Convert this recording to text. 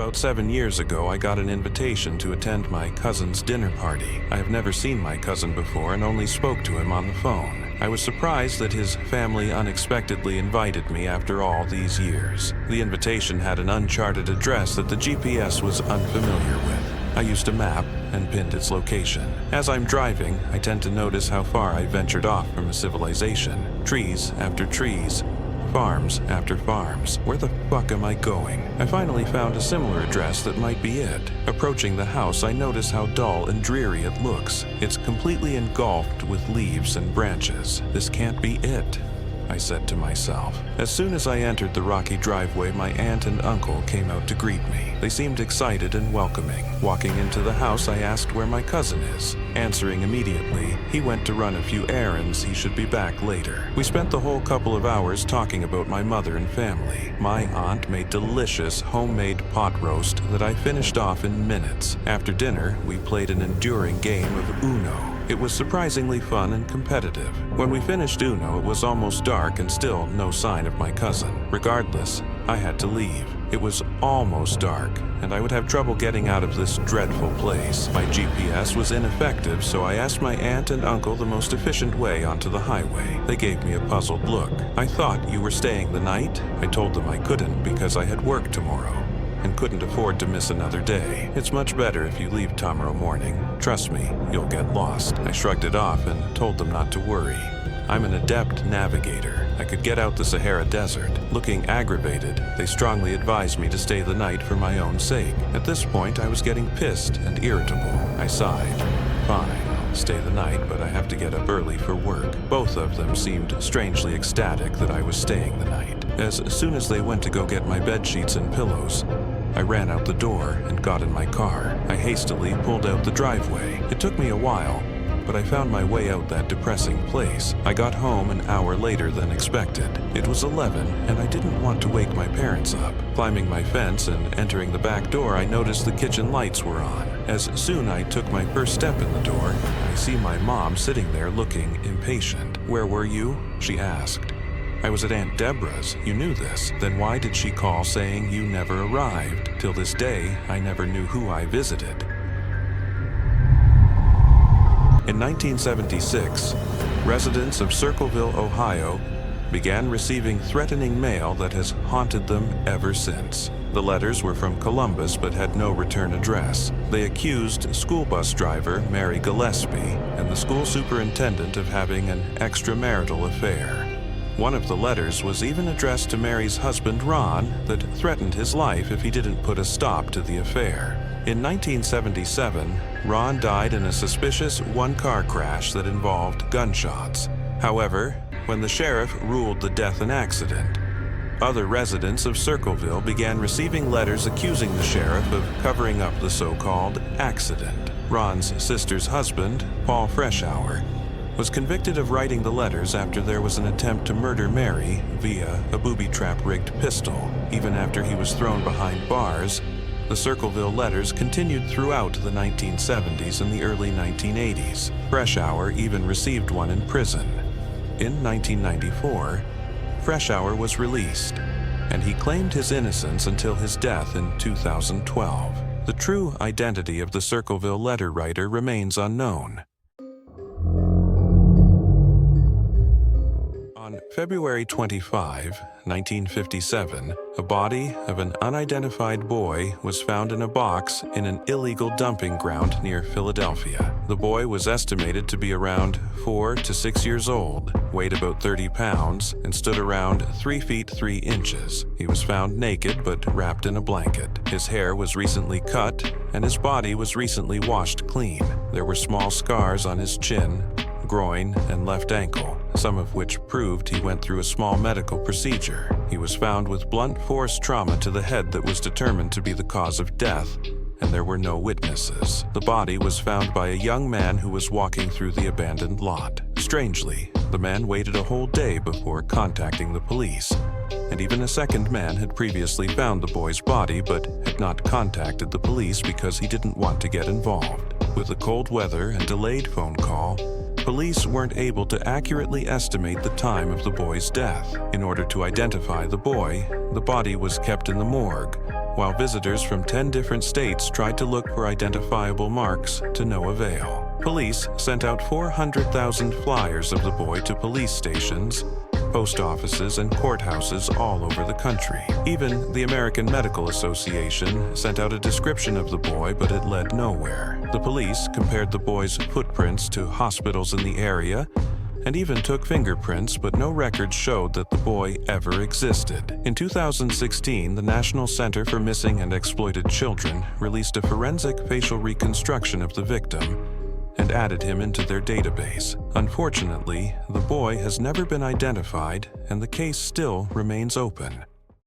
About 7 years ago, I got an invitation to attend my cousin's dinner party. I have never seen my cousin before and only spoke to him on the phone. I was surprised that his family unexpectedly invited me after all these years. The invitation had an uncharted address that the GPS was unfamiliar with. I used a map and pinned its location. As I'm driving, I tend to notice how far I ventured off from a civilization. Trees after trees, farms after farms. Where the fuck am I going? I finally found a similar address that might be it. Approaching the house, I notice how dull and dreary it looks. It's completely engulfed with leaves and branches. This can't be it, I said to myself. As soon as I entered the rocky driveway, my aunt and uncle came out to greet me. They seemed excited and welcoming. Walking into the house, I asked where my cousin is. Answering immediately, he went to run a few errands. He should be back later. We spent the whole couple of hours talking about my mother and family. My aunt made delicious homemade pot roast that I finished off in minutes. After dinner, we played an enduring game of Uno. It was surprisingly fun and competitive. When we finished Uno, it was almost dark and still no sign of my cousin. Regardless, I had to leave. It was almost dark, and I would have trouble getting out of this dreadful place. My GPS was ineffective, so I asked my aunt and uncle the most efficient way onto the highway. They gave me a puzzled look. "I thought you were staying the night?" I told them I couldn't because I had work tomorrow and couldn't afford to miss another day. "It's much better if you leave tomorrow morning. Trust me, you'll get lost." I shrugged it off and told them not to worry. I'm an adept navigator. I could get out the Sahara Desert. Looking aggravated, they strongly advised me to stay the night for my own sake. At this point, I was getting pissed and irritable. I sighed. "Fine, I'll stay the night, but I have to get up early for work." Both of them seemed strangely ecstatic that I was staying the night. As soon as they went to go get my bed sheets and pillows, I ran out the door and got in my car. I hastily pulled out the driveway. It took me a while, but I found my way out that depressing place. I got home an hour later than expected. It was 11, and I didn't want to wake my parents up. Climbing my fence and entering the back door, I noticed the kitchen lights were on. As soon I took my first step in the door, I see my mom sitting there looking impatient. "Where were you?" she asked. "I was at Aunt Deborah's. You knew this. Then why did she call saying you never arrived? Till this day, I never knew who I visited." In 1976, residents of Circleville, Ohio, began receiving threatening mail that has haunted them ever since. The letters were from Columbus but had no return address. They accused school bus driver Mary Gillespie and the school superintendent of having an extramarital affair. One of the letters was even addressed to Mary's husband Ron that threatened his life if he didn't put a stop to the affair. In 1977, Ron died in a suspicious one-car crash that involved gunshots. However, when the sheriff ruled the death an accident, other residents of Circleville began receiving letters accusing the sheriff of covering up the so-called accident. Ron's sister's husband, Paul Freshour, was convicted of writing the letters after there was an attempt to murder Mary via a booby-trap-rigged pistol. Even after he was thrown behind bars, the Circleville letters continued throughout the 1970s and the early 1980s. Freshour even received one in prison. In 1994, Freshour was released, and he claimed his innocence until his death in 2012. The true identity of the Circleville letter writer remains unknown. On February 25, 1957, a body of an unidentified boy was found in a box in an illegal dumping ground near Philadelphia. The boy was estimated to be around 4 to 6 years old, weighed about 30 pounds, and stood around 3 feet 3 inches. He was found naked but wrapped in a blanket. His hair was recently cut, and his body was recently washed clean. There were small scars on his chin, groin, and left ankle, some of which proved he went through a small medical procedure. He was found with blunt force trauma to the head that was determined to be the cause of death, and there were no witnesses. The body was found by a young man who was walking through the abandoned lot. Strangely, the man waited a whole day before contacting the police, and even a second man had previously found the boy's body but had not contacted the police because he didn't want to get involved. With the cold weather and delayed phone call, police weren't able to accurately estimate the time of the boy's death. In order to identify the boy, the body was kept in the morgue, while visitors from 10 different states tried to look for identifiable marks to no avail. Police sent out 400,000 flyers of the boy to police stations, post offices, and courthouses all over the country. Even the American Medical Association sent out a description of the boy, but it led nowhere. The police compared the boy's footprints to hospitals in the area and even took fingerprints, but no records showed that the boy ever existed. In 2016, the National Center for Missing and Exploited Children released a forensic facial reconstruction of the victim and added him into their database. Unfortunately, the boy has never been identified, and the case still remains open.